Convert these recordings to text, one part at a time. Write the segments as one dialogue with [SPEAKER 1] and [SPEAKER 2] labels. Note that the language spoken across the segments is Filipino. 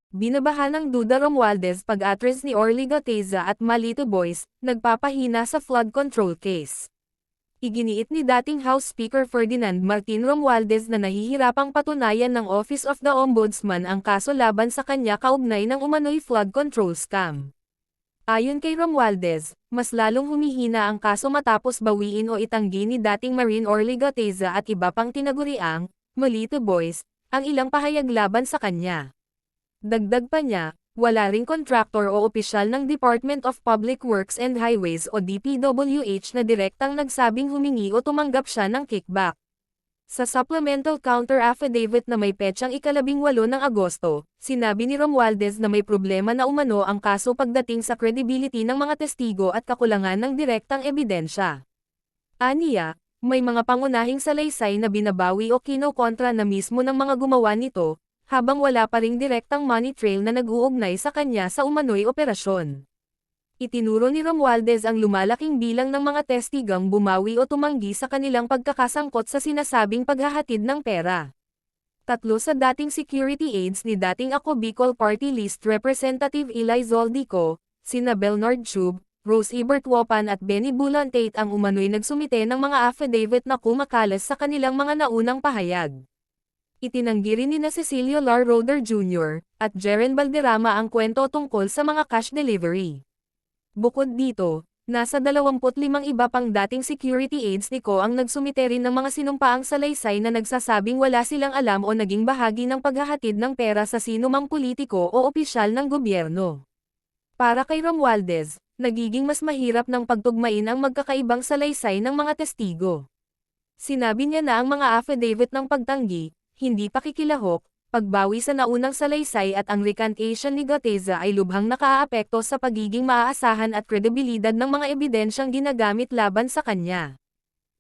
[SPEAKER 1] Binabaha ng duda Romualdez pag-atres ni Orly Gateza at Malito Boys, nagpapahina sa flood control case. Iginiit ni dating House Speaker Ferdinand Martin Romualdez na nahihirapang patunayan ng Office of the Ombudsman ang kaso laban sa kanya kaugnay ng umano'y flood control scam. Ayon kay Romualdez, mas lalong humihina ang kaso matapos bawiin o itanggi ni dating Marine Orly Gateza at iba pang tinaguriang Malito Boys ang ilang pahayag laban sa kanya. Dagdag pa niya, wala ring kontraktor o opisyal ng Department of Public Works and Highways o DPWH na direktang nagsabing humingi o tumanggap siya ng kickback. Sa supplemental counter affidavit na may petsang 18 ng Agosto, sinabi ni Romualdez na may problema na umano ang kaso pagdating sa credibility ng mga testigo at kakulangan ng direktang ebidensya. Aniya, may mga pangunahing salaysay na binabawi o kinokontra na mismo ng mga gumawa nito, habang wala pa ring direktang money trail na nag-uugnay sa kanya sa umano'y operasyon. Itinuro ni Romualdez ang lumalaking bilang ng mga testigang bumawi o tumanggi sa kanilang pagkakasangkot sa sinasabing paghahatid ng pera. 3 sa dating security aides ni dating Ako Bicol Party List Representative Eli Zoldico, sina Belnard Chub, Rose Ebert Wopan at Benny Bulantate ang umano'y nagsumite ng mga affidavit na kumakalas sa kanilang mga naunang pahayag. Itinanggi rin ni Cecilio Lar Roder Jr. at Jeren Balderrama ang kwento tungkol sa mga cash delivery. Bukod dito, nasa 25 iba pang dating security aides ni Ko ang nagsumite rin ng mga sinumpaang salaysay na nagsasabing wala silang alam o naging bahagi ng paghahatid ng pera sa sinumang politiko o opisyal ng gobyerno. Para kay Romualdez, nagiging mas mahirap ng pagtugmain ang magkakaibang salaysay ng mga testigo. Sinabi niya na ang mga affidavit ng pagtanggi, hindi pakikilahok, pagbawi sa naunang salaysay at ang recantation ni Gateza ay lubhang nakaaapekto sa pagiging maaasahan at kredibilidad ng mga ebidensyang ginagamit laban sa kanya.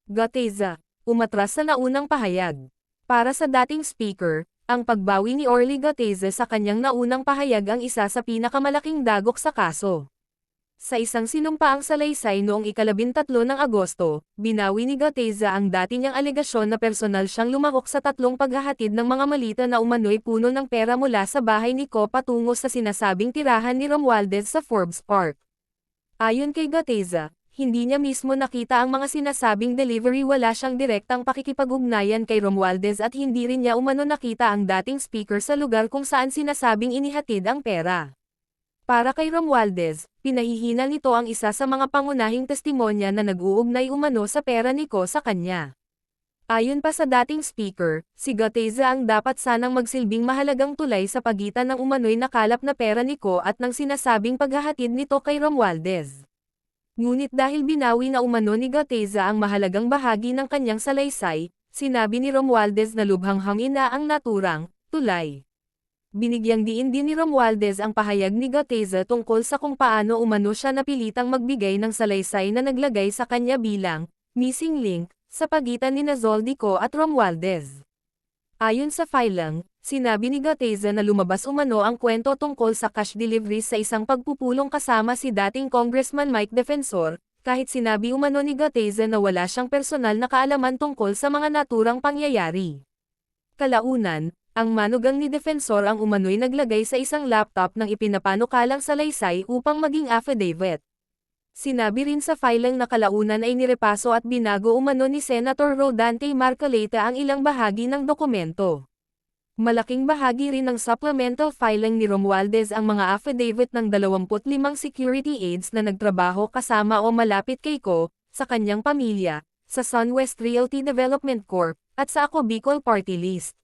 [SPEAKER 1] Gateza, umatras sa naunang pahayag. Para sa dating speaker, ang pagbawi ni Orly Gateza sa kanyang naunang pahayag ang isa sa pinakamalaking dagok sa kaso. Sa isang sinumpaang salaysay noong 13 ng Agosto, binawi ni Gateza ang dati niyang alegasyon na personal siyang lumahok sa 3 paghahatid ng mga malita na umano'y puno ng pera mula sa bahay ni Ko patungo sa sinasabing tirahan ni Romualdez sa Forbes Park. Ayon kay Gateza, hindi niya mismo nakita ang mga sinasabing delivery, wala siyang direktang pakikipag-ugnayan kay Romualdez at hindi rin niya umano nakita ang dating speaker sa lugar kung saan sinasabing inihatid ang pera. Para kay Romualdez, pinahihina nito ang isa sa mga pangunahing testimonya na nag-uugnay umano sa pera ni Ko sa kanya. Ayon pa sa dating speaker, si Gateza ang dapat sanang magsilbing mahalagang tulay sa pagitan ng umano'y nakalap na pera ni Ko at ng sinasabing paghahatid nito kay Romualdez. Ngunit dahil binawi na umano ni Gateza ang mahalagang bahagi ng kanyang salaysay, sinabi ni Romualdez na lubhang hangina ang naturang tulay. Binigyang diin din ni Romualdez ang pahayag ni Gateza tungkol sa kung paano umano siya napilitang magbigay ng salaysay na naglagay sa kanya bilang missing link sa pagitan ni Zoldico at Romualdez. Ayon sa filing, sinabi ni Gateza na lumabas umano ang kwento tungkol sa cash deliveries sa isang pagpupulong kasama si dating Congressman Mike Defensor, kahit sinabi umano ni Gateza na wala siyang personal na kaalaman tungkol sa mga naturang pangyayari. Kalaunan, ang manugang ni Defensor ang umano'y naglagay sa isang laptop ng ipinapanukalang salaysay upang maging affidavit. Sinabi rin sa filing na kalaunan ay nirepaso at binago umano ni Senator Rodante Marcoleta ang ilang bahagi ng dokumento. Malaking bahagi rin ng supplemental filing ni Romualdez ang mga affidavit ng 25 security aides na nagtrabaho kasama o malapit kay Ko, sa kanyang pamilya, sa SunWest Realty Development Corp., at sa Ako Bicol Party List.